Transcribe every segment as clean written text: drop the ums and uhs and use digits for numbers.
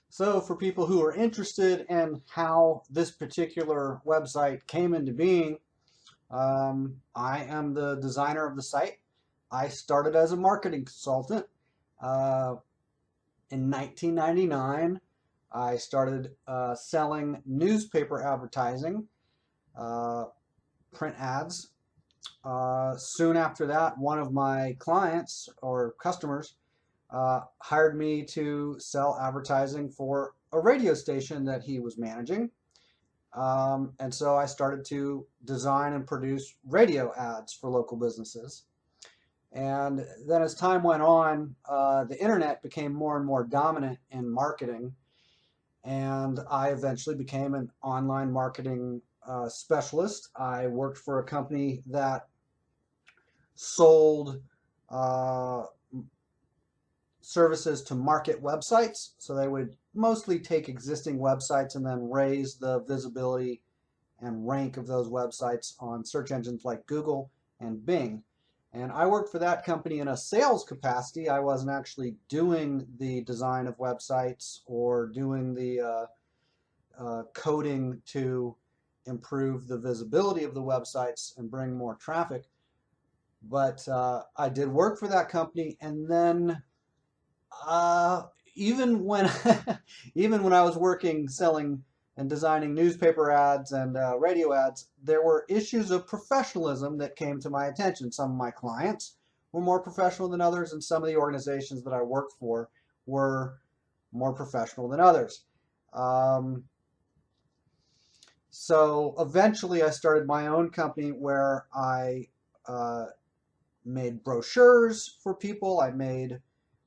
So for people who are interested in how this particular website came into being, I am the designer of the site. I started as a marketing consultant. Uh, in 1999, I started selling newspaper advertising, uh, print ads. Soon after that, one of my clients or customers hired me to sell advertising for a radio station that he was managing. And so I started to design and produce radio ads for local businesses. And then as time went on, the internet became more and more dominant in marketing. And I eventually became an online marketing specialist. I worked for a company that sold uh, services to market websites. So they would mostly take existing websites and then raise the visibility and rank of those websites on search engines like Google and Bing. And I worked for that company in a sales capacity. I wasn't actually doing the design of websites or doing the coding to improve the visibility of the websites and bring more traffic. But I did work for that company, and then uh, even when even when I was working selling and designing newspaper ads and radio ads, there were issues of professionalism that came to my attention. Some of my clients were more professional than others, and some of the organizations that I worked for were more professional than others. Um, so eventually, I started my own company where I uh, made brochures for people. I made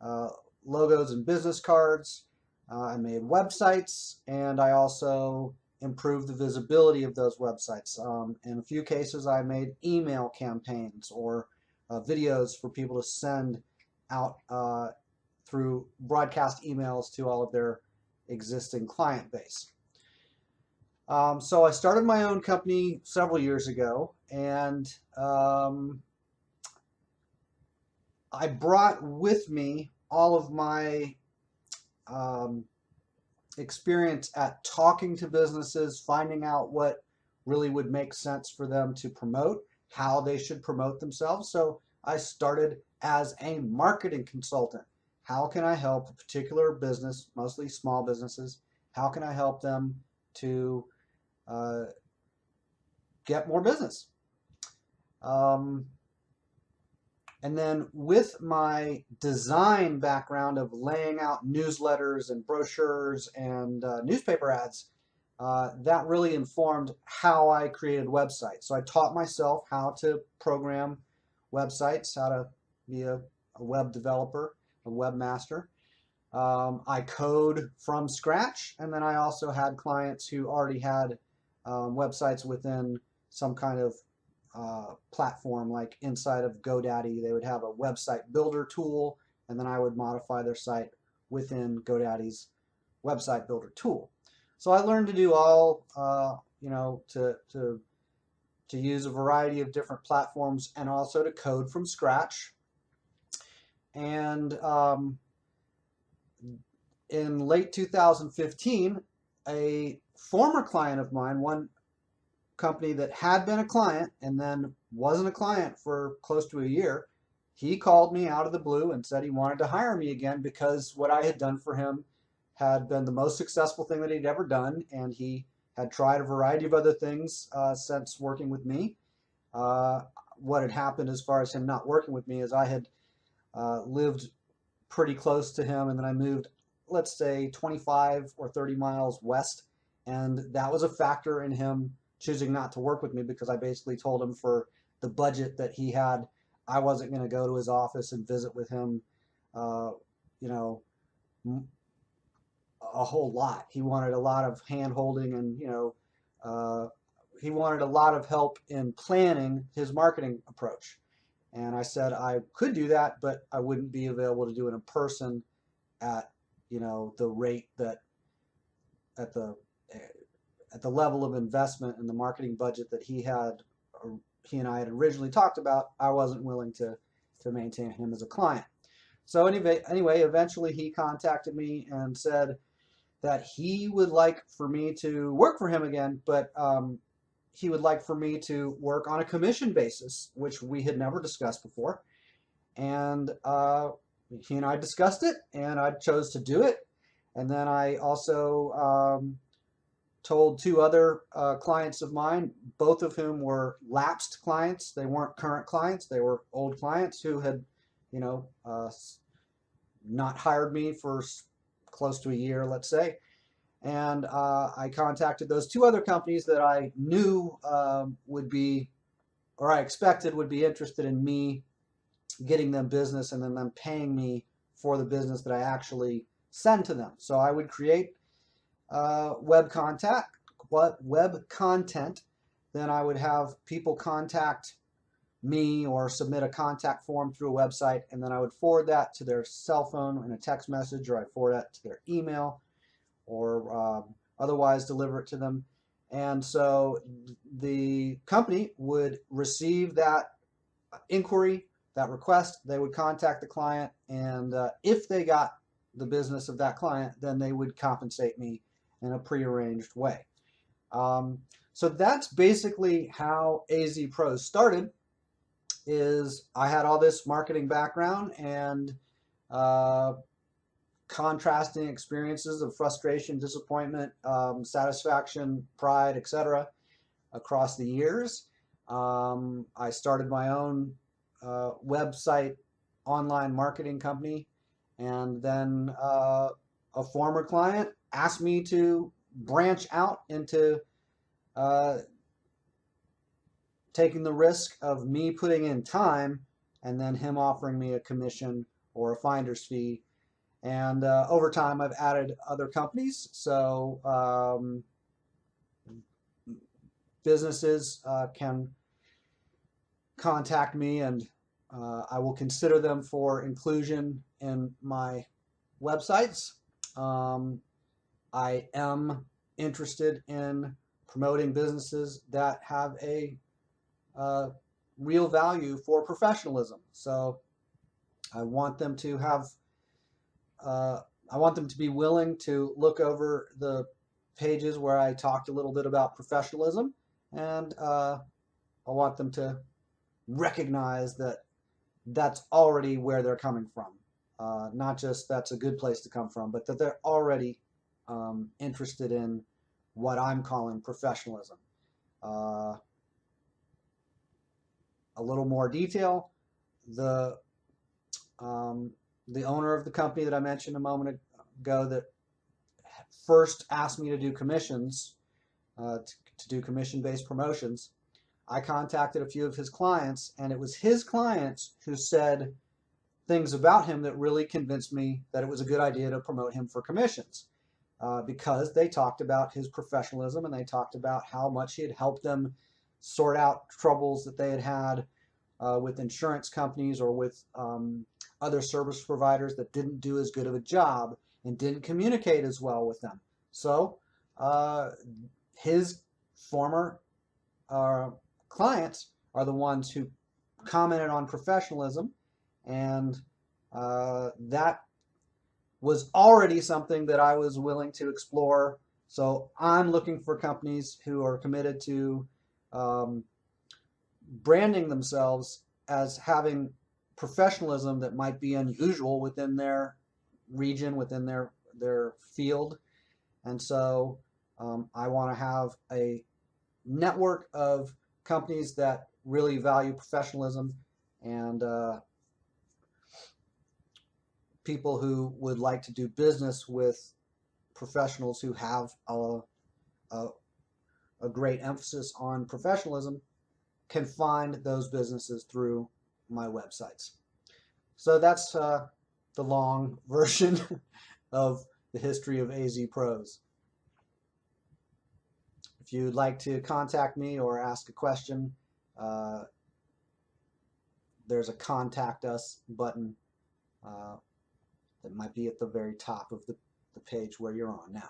uh, logos and business cards. I made websites, and I also improved the visibility of those websites. In a few cases, I made email campaigns or videos for people to send out through broadcast emails to all of their existing client base. So I started my own company several years ago, and I brought with me all of my um, experience at talking to businesses, finding out what really would make sense for them to promote, how they should promote themselves. So I started as a marketing consultant. How can I help a particular business, mostly small businesses? How can I help them to uh, get more business? Um, And then with my design background of laying out newsletters and brochures and newspaper ads, that really informed how I created websites. So I taught myself how to program websites, how to be a web developer, a webmaster. I code from scratch, and then I also had clients who already had websites within some kind of platform, like inside of GoDaddy. They would have a website builder tool, and then I would modify their site within GoDaddy's website builder tool. So I learned to do all, to use a variety of different platforms and also to code from scratch. And in late 2015, a former client of mine, one company that had been a client and then wasn't a client for close to a year, he called me out of the blue and said he wanted to hire me again because what I had done for him had been the most successful thing that he'd ever done, and he had tried a variety of other things since working with me. Uh, what had happened as far as him not working with me is I had lived pretty close to him, and then I moved, let's say, 25 or 30 miles west, and that was a factor in him choosing not to work with me because I basically told him for the budget that he had, I wasn't going to go to his office and visit with him, uh, you know, a whole lot. He wanted a lot of hand holding and, uh, he wanted a lot of help in planning his marketing approach. And I said I could do that, but I wouldn't be available to do it in person at, the rate that at the at the level of investment and the marketing budget that he and I had originally talked about. I wasn't willing to maintain him as a client. So anyway, eventually he contacted me and said, that he would like for me to work for him again, but he would like for me to work on a commission basis, which we had never discussed before. And he and I discussed it, and I chose to do it. And then I also told two other clients of mine, both of whom were lapsed clients. They weren't current clients. They were old clients who had, you know, not hired me for close to a year, let's say. And I contacted those two other companies that I knew would be, or I expected would be interested in me getting them business and then them paying me for the business that I actually send to them. So I would create web content, then I would have people contact me or submit a contact form through a website, and then I would forward that to their cell phone in a text message, or I'd forward that to their email, or otherwise deliver it to them. And so the company would receive that inquiry, that request, they would contact the client, and if they got the business of that client, then they would compensate me in a prearranged way. So that's basically how AZ Pros started. Is I had all this marketing background and contrasting experiences of frustration, disappointment, satisfaction, pride, etc. across the years. I started my own website online marketing company, and then a former client asked me to branch out into taking the risk of me putting in time and then him offering me a commission or a finder's fee. And over time, I've added other companies. So businesses can contact me, and I will consider them for inclusion in my websites. I am interested in promoting businesses that have a real value for professionalism. So I want them to have, I want them to be willing to look over the pages where I talked a little bit about professionalism, and I want them to recognize that that's already where they're coming from. Not just that's a good place to come from, but that they're already interested in what I'm calling professionalism. A little more detail, the owner of the company that I mentioned a moment ago that first asked me to do commissions, to do commission-based promotions, I contacted a few of his clients, and it was his clients who said things about him that really convinced me that it was a good idea to promote him for commissions, because they talked about his professionalism, and they talked about how much he had helped them sort out troubles that they had had with insurance companies or with other service providers that didn't do as good of a job and didn't communicate as well with them. So his former clients are the ones who commented on professionalism, and that was already something that I was willing to explore. So I'm looking for companies who are committed to branding themselves as having professionalism that might be unusual within their region, within their field. And so I want to have a network of companies that really value professionalism, and people who would like to do business with professionals who have a great emphasis on professionalism can find those businesses through my websites. So that's the long version of the history of AZ Pros. If you'd like to contact me or ask a question, there's a contact us button that might be at the very top of the page where you're on now.